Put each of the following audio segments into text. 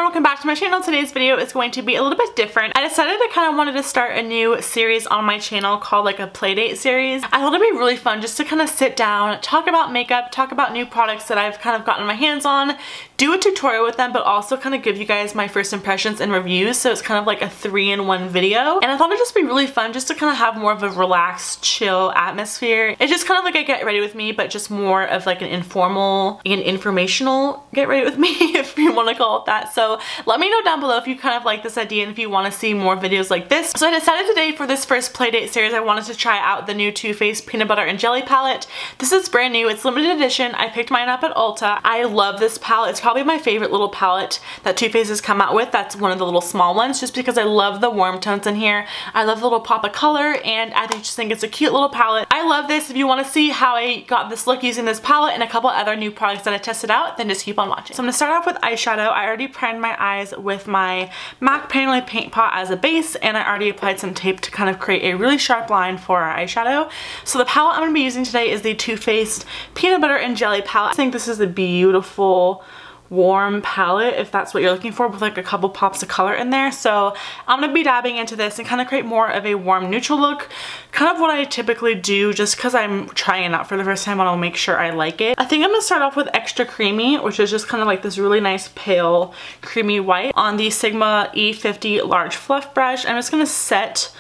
welcome back to my channel. Today's video is going to be a little bit different. I decided I kind of wanted to start a new series on my channel called like a playdate series. I thought it'd be really fun just to kind of sit down, talk about makeup, talk about new products that I've kind of gotten my hands on, do a tutorial with them, but also kind of give you guys my first impressions and reviews. So it's kind of like a 3-in-1 video. And I thought it'd just be really fun just to kind of have more of a relaxed, chill atmosphere. It's just kind of like a get ready with me, but just more of like an informal and informational get ready with me, if you want to call it that. So let me know down below if you kind of like this idea and if you want to see more videos like this. So I decided today for this first playdate series I wanted to try out the new Too Faced Peanut Butter and Jelly palette. This is brand new. It's limited edition. I picked mine up at Ulta. I love this palette. It's probably my favorite little palette that Too Faced has come out with. That's one of the little small ones just because I love the warm tones in here. I love the little pop of color and I just think it's a cute little palette. I love this. If you want to see how I got this look using this palette and a couple other new products that I tested out, then just keep on watching. So I'm going to start off with eyeshadow. I already primed my eyes with my MAC Painterly Paint Pot as a base, and I already applied some tape to kind of create a really sharp line for our eyeshadow. So the palette I'm going to be using today is the Too Faced Peanut Butter and Jelly palette. I think this is a beautiful warm palette if that's what you're looking for, with like a couple pops of color in there. So I'm gonna be dabbing into this and kind of create more of a warm neutral look, kind of what I typically do just because I'm trying it out for the first time and I'll make sure I like it. I think I'm gonna start off with Extra Creamy, which is just kind of like this really nice pale creamy white on the Sigma E50 large fluff brush. I'm just gonna set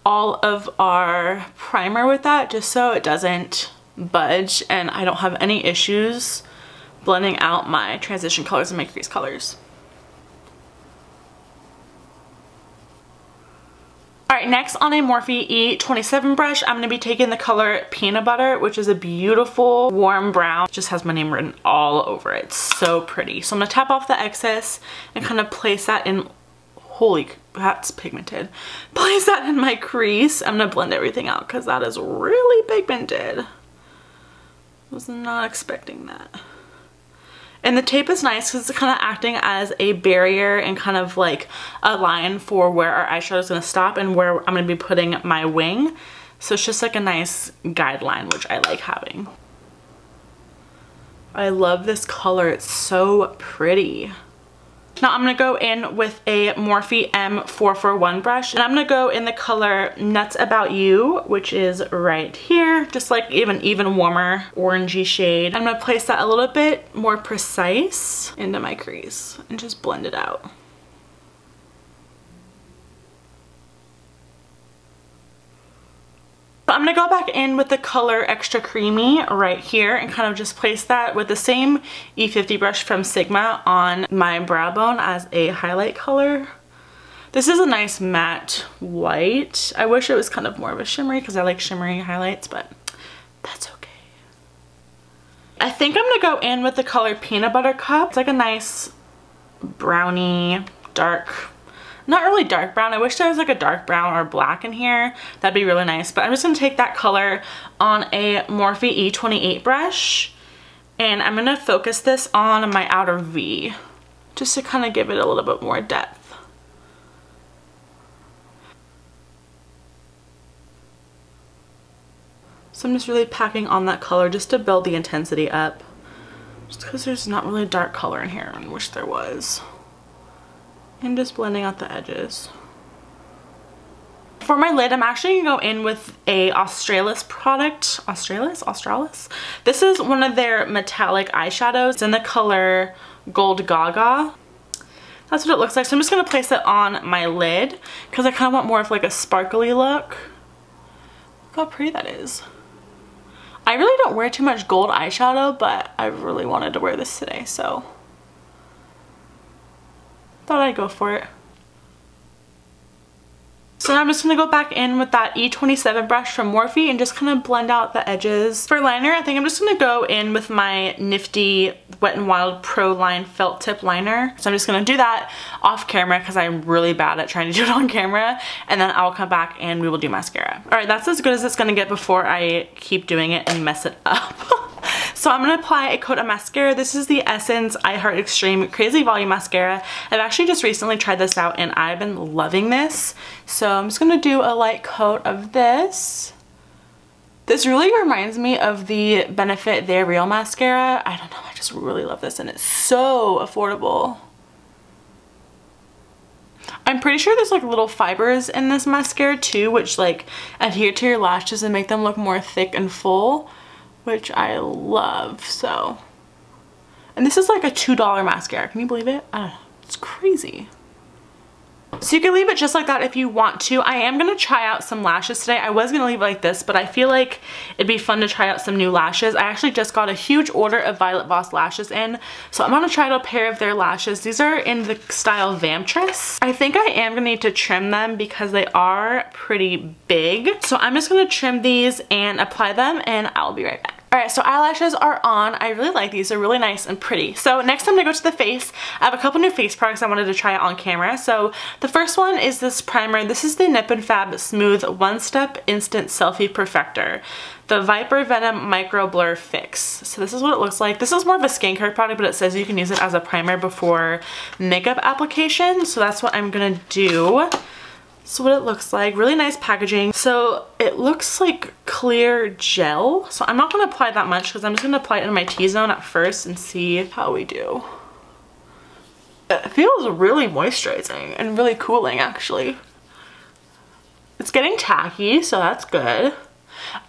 all of our primer with that just so it doesn't budge and I don't have any issues blending out my transition colors and my crease colors. Alright, next on a Morphe E27 brush, I'm going to be taking the color Peanut Butter, which is a beautiful warm brown. It just has my name written all over it. So pretty. So I'm going to tap off the excess and kind of place that in. Holy, that's pigmented. Place that in my crease. I'm going to blend everything out because that is really pigmented. Was not expecting that. And the tape is nice because it's kind of acting as a barrier and kind of like a line for where our eyeshadow is going to stop and where I'm going to be putting my wing. So it's just like a nice guideline, which I like having. I love this color. It's so pretty. Now I'm going to go in with a Morphe M441 brush, and I'm going to go in the color Nuts About You, which is right here, just like even warmer orangey shade. I'm going to place that a little bit more precise into my crease and just blend it out. I'm going to go back in with the color Extra Creamy right here and kind of just place that with the same E50 brush from Sigma on my brow bone as a highlight color. This is a nice matte white. I wish it was kind of more of a shimmery because I like shimmery highlights, but that's okay. I think I'm going to go in with the color Peanut Butter Cup. It's like a nice browny, dark, not really dark brown. I wish there was like a dark brown or black in here. That'd be really nice. But I'm just going to take that color on a Morphe E28 brush and I'm going to focus this on my outer V just to kind of give it a little bit more depth. So I'm just really packing on that color just to build the intensity up. Just because there's not really dark color in here. I wish there was. And just blending out the edges. For my lid, I'm actually going to go in with a Australis product. Australis? This is one of their metallic eyeshadows. It's in the color Gold Gaga. That's what it looks like. So I'm just going to place it on my lid because I kind of want more of like a sparkly look. Look how pretty that is. I really don't wear too much gold eyeshadow, but I really wanted to wear this today, so thought I'd go for it. So now I'm just going to go back in with that E27 brush from Morphe and just kind of blend out the edges. For liner, I think I'm just going to go in with my nifty Wet n Wild Pro Line Felt Tip Liner. So I'm just going to do that off camera because I'm really bad at trying to do it on camera. And then I'll come back and we will do mascara. Alright, that's as good as it's going to get before I keep doing it and mess it up. So I'm going to apply a coat of mascara. This is the Essence I Heart Extreme Crazy Volume Mascara. I've actually just recently tried this out and I've been loving this. So I'm just going to do a light coat of this. This really reminds me of the Benefit They're Real mascara. I don't know, I just really love this and it's so affordable. I'm pretty sure there's like little fibers in this mascara too, which like adhere to your lashes and make them look more thick and full, which I love. So, and this is like a $2 mascara. Can you believe it? I don't know. It's crazy. So you can leave it just like that if you want to. I am going to try out some lashes today. I was going to leave it like this, but I feel like it'd be fun to try out some new lashes. I actually just got a huge order of Violet Voss lashes in, so I'm going to try out a pair of their lashes. These are in the style Vamptress. I think I am going to need to trim them because they are pretty big. So I'm just going to trim these and apply them, and I'll be right back. Alright, so eyelashes are on. I really like these. They're really nice and pretty. So next I'm going to go to the face. I have a couple new face products I wanted to try out on camera. So the first one is this primer. This is the Nip and Fab Smooth One Step Instant Selfie Perfector. The Viper Venom Micro Blur Fix. So this is what it looks like. This is more of a skincare product, but it says you can use it as a primer before makeup application. So that's what I'm going to do. So what it looks like, really nice packaging. So it looks like clear gel. So I'm not going to apply that much because I'm just going to apply it in my T-zone at first and see how we do. It feels really moisturizing and really cooling actually. It's getting tacky, so that's good.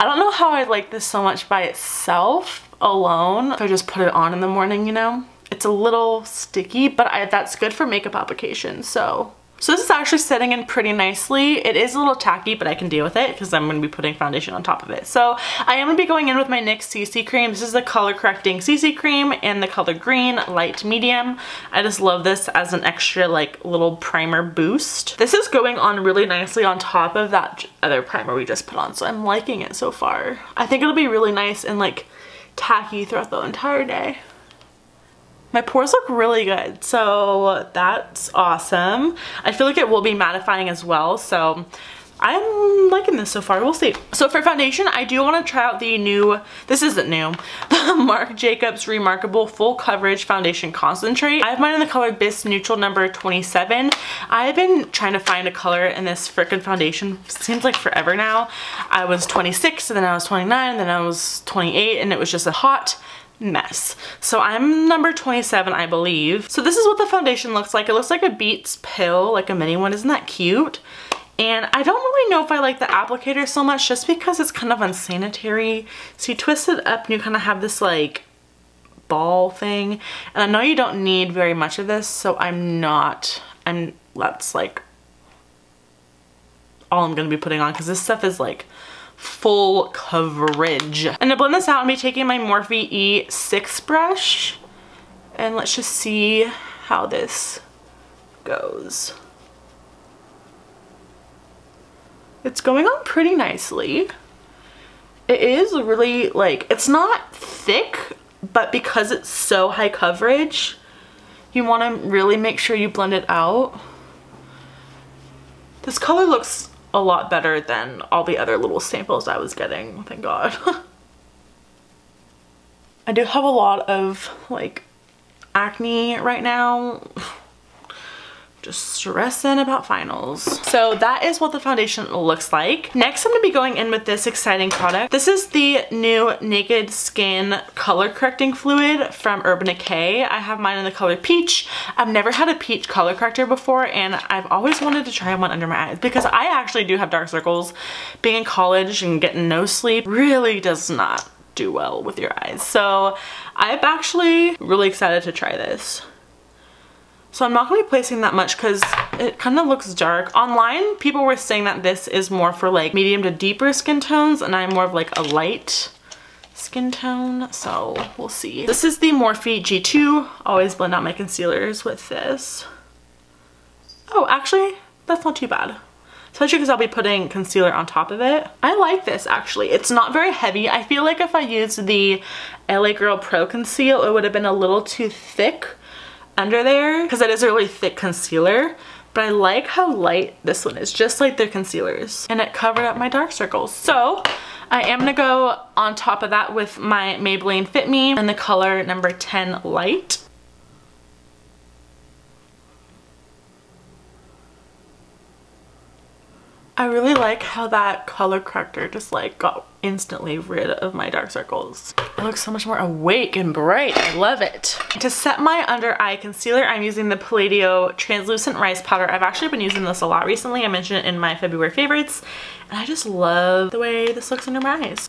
I don't know how I like this so much by itself alone. If I just put it on in the morning, you know. It's a little sticky, but that's good for makeup application, so this is actually setting in pretty nicely. It is a little tacky, but I can deal with it because I'm going to be putting foundation on top of it. So I am going to be going in with my NYX CC cream. This is the color correcting CC cream in the color green, light medium. I just love this as an extra like little primer boost. This is going on really nicely on top of that other primer we just put on, so I'm liking it so far. I think it'll be really nice and like tacky throughout the entire day. My pores look really good, so that's awesome. I feel like it will be mattifying as well, so I'm liking this so far. We'll see. So for foundation, I do want to try out the new, this isn't new, the Marc Jacobs Remarkable Full Coverage Foundation Concentrate. I have mine in the color Bis Neutral number 27. I've been trying to find a color in this frickin' foundation. Seems like forever now. I was 26, and then I was 29, and then I was 28, and it was just a hot mess. So I'm number 27, I believe. So this is what the foundation looks like. It looks like a Beats pill, like a mini one. Isn't that cute? And I don't really know if I like the applicator so much just because it's kind of unsanitary. So you twist it up and you kind of have this like ball thing. And I know you don't need very much of this, so that's like all I'm gonna be putting on because this stuff is like full coverage. And to blend this out, I'm gonna be taking my Morphe E6 brush, and let's just see how this goes. It's going on pretty nicely. It is really like, it's not thick, but because it's so high coverage, you want to really make sure you blend it out. This color looks a lot better than all the other little samples I was getting, thank God. I do have a lot of like acne right now. Just stressing about finals. So that is what the foundation looks like. Next, I'm gonna be going in with this exciting product. This is the new Naked Skin Color Correcting Fluid from Urban Decay. I have mine in the color Peach. I've never had a peach color corrector before, and I've always wanted to try one under my eyes because I actually do have dark circles. Being in college and getting no sleep really does not do well with your eyes. So I'm actually really excited to try this. So I'm not going to be placing that much because it kind of looks dark. Online, people were saying that this is more for like medium to deeper skin tones, and I'm more of like a light skin tone, so we'll see. This is the Morphe G2. Always blend out my concealers with this. Oh, actually, that's not too bad. Especially because I'll be putting concealer on top of it. I like this actually. It's not very heavy. I feel like if I used the LA Girl Pro Conceal, it would have been a little too thick under there because it is a really thick concealer, but I like how light this one is, just like their concealers, and it covered up my dark circles. So I am gonna go on top of that with my Maybelline Fit Me in the color number 10 Light. I really like how that color corrector just like got instantly rid of my dark circles. It looks so much more awake and bright. I love it. To set my under eye concealer, I'm using the Palladio Translucent Rice Powder. I've actually been using this a lot recently. I mentioned it in my February favorites, and I just love the way this looks under my eyes.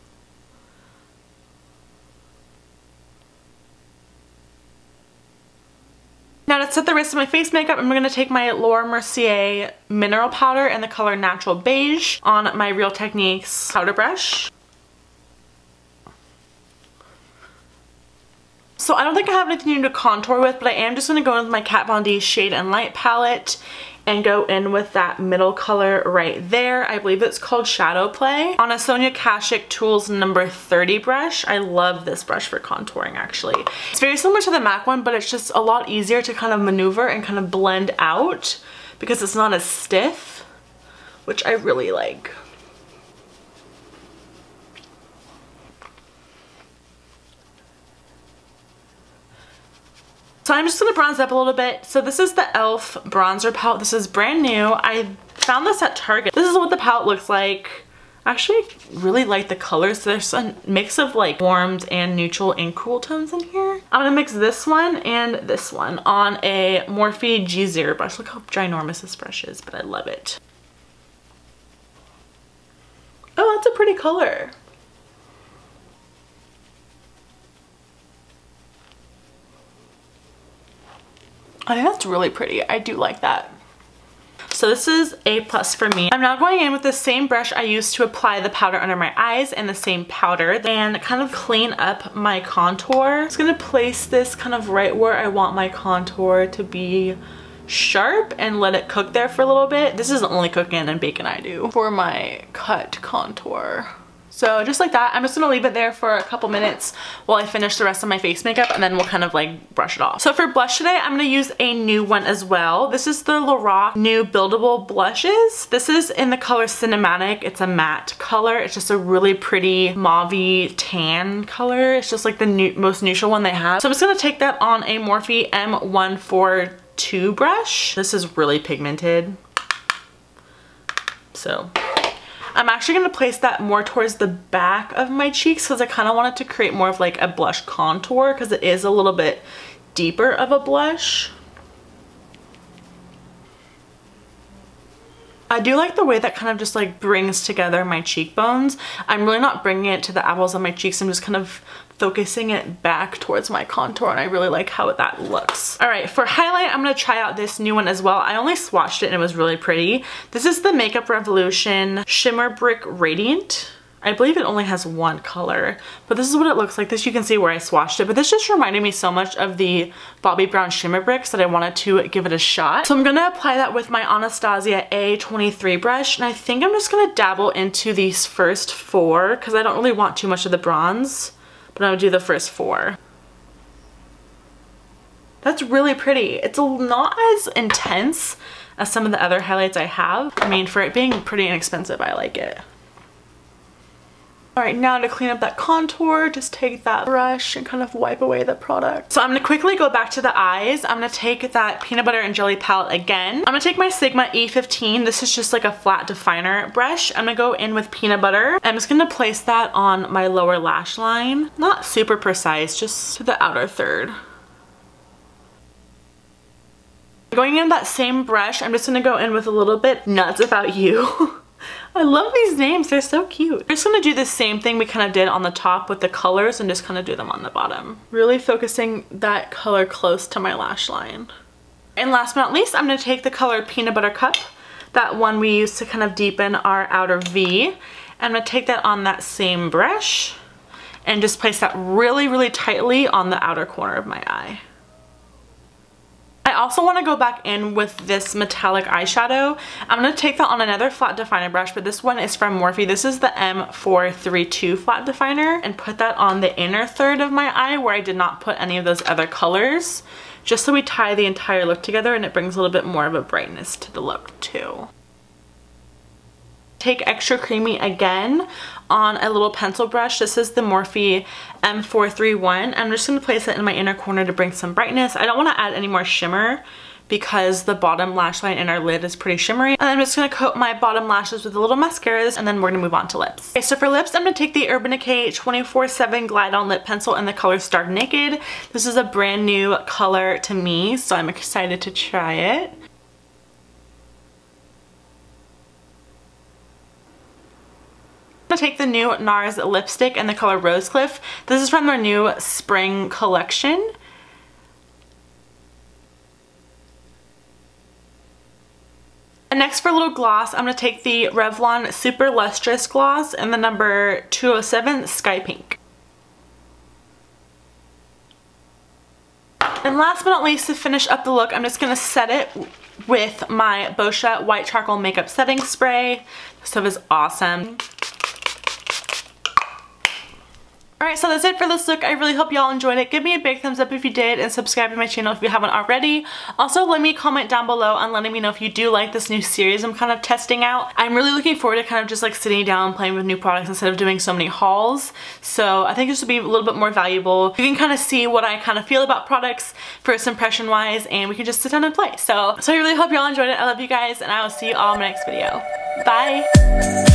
Now to set the rest of my face makeup, I'm going to take my Laura Mercier mineral powder in the color Natural Beige on my Real Techniques powder brush. So I don't think I have anything new to contour with, but I am just going to go in with my Kat Von D Shade and Light palette and go in with that middle color right there. I believe it's called Shadow Play on a Sonia Kashuk Tools number 30 brush. I love this brush for contouring actually. It's very similar to the MAC one, but it's just a lot easier to kind of maneuver and kind of blend out because it's not as stiff, which I really like. So I'm just going to bronze up a little bit. So this is the e.l.f. bronzer palette. This is brand new. I found this at Target. This is what the palette looks like. I actually really like the colors. There's a mix of like warmed and neutral and cool tones in here. I'm going to mix this one and this one on a Morphe G0 brush. Look how ginormous this brush is, but I love it. Oh, that's a pretty color. I think that's really pretty. I do like that. So this is A+ for me. I'm now going in with the same brush I used to apply the powder under my eyes and the same powder and kind of clean up my contour. I'm just gonna place this kind of right where I want my contour to be sharp and let it cook there for a little bit. This is the only cooking and baking I do for my cut contour. So just like that, I'm just gonna leave it there for a couple minutes while I finish the rest of my face makeup, and then we'll kind of like brush it off. So for blush today, I'm gonna use a new one as well. This is the Lorac new buildable blushes. This is in the color Cinematic. It's a matte color. It's just a really pretty mauve-y tan color. It's just like the most neutral one they have. So I'm just gonna take that on a Morphe M142 brush. This is really pigmented. So I'm actually going to place that more towards the back of my cheeks because I kind of want it to create more of like a blush contour because it is a little bit deeper of a blush. I do like the way that kind of just like brings together my cheekbones. I'm really not bringing it to the apples of my cheeks. I'm just kind of focusing it back towards my contour, and I really like how that looks. All right, for highlight, I'm gonna try out this new one as well. I only swatched it and it was really pretty. This is the Makeup Revolution Shimmer Brick Radiant. I believe it only has one color, but this is what it looks like. This you can see where I swatched it, but this just reminded me so much of the Bobbi Brown Shimmer Bricks that I wanted to give it a shot. So I'm gonna apply that with my Anastasia A23 brush, and I think I'm just gonna dabble into these first 4 because I don't really want too much of the bronze, but I'm gonna do the first 4. That's really pretty. It's not as intense as some of the other highlights I have. I mean, for it being pretty inexpensive, I like it. All right, now to clean up that contour, just take that brush and kind of wipe away the product. So I'm gonna quickly go back to the eyes. I'm gonna take that Peanut Butter and Jelly palette again. I'm gonna take my Sigma E15. This is just like a flat definer brush. I'm gonna go in with Peanut Butter. I'm just gonna place that on my lower lash line. Not super precise, just to the outer third. Going in that same brush, I'm just gonna go in with a little bit Nuts About You. I love these names, they're so cute. I'm just gonna do the same thing we kind of did on the top with the colors and just kind of do them on the bottom. Really focusing that color close to my lash line. And last but not least, I'm gonna take the color Peanut Butter Cup, that one we used to kind of deepen our outer V. And I'm gonna take that on that same brush and just place that really, really tightly on the outer corner of my eye. I also want to go back in with this metallic eyeshadow. I'm going to take that on another flat definer brush, but this one is from Morphe. This is the M432 flat definer, and put that on the inner third of my eye where I did not put any of those other colors, just so we tie the entire look together and it brings a little bit more of a brightness to the look too. Take Extra Creamy again on a little pencil brush. This is the Morphe M431. I'm just going to place it in my inner corner to bring some brightness. I don't want to add any more shimmer because the bottom lash line in our lid is pretty shimmery. And I'm just gonna coat my bottom lashes with a little mascaras, and then we're gonna move on to lips. Okay, so for lips, I'm gonna take the Urban Decay 24/7 Glide On Lip Pencil in the color Stark Naked. This is a brand new color to me, so I'm excited to try it. I'm gonna take the new NARS lipstick in the color Rose Cliff. This is from their new spring collection. And next for a little gloss, I'm going to take the Revlon Super Lustrous Gloss in the number 207 Sky Pink. And last but not least, to finish up the look, I'm just going to set it with my Boscia White Charcoal Makeup Setting Spray. This stuff is awesome. Alright, so that's it for this look. I really hope y'all enjoyed it. Give me a big thumbs up if you did, and subscribe to my channel if you haven't already. Also, let me comment down below on letting me know if you do like this new series I'm kind of testing out. I'm really looking forward to kind of just like sitting down and playing with new products instead of doing so many hauls. So I think this will be a little bit more valuable. You can kind of see what I kind of feel about products first impression wise, and we can just sit down and play. So I really hope y'all enjoyed it. I love you guys, and I will see you all in my next video. Bye!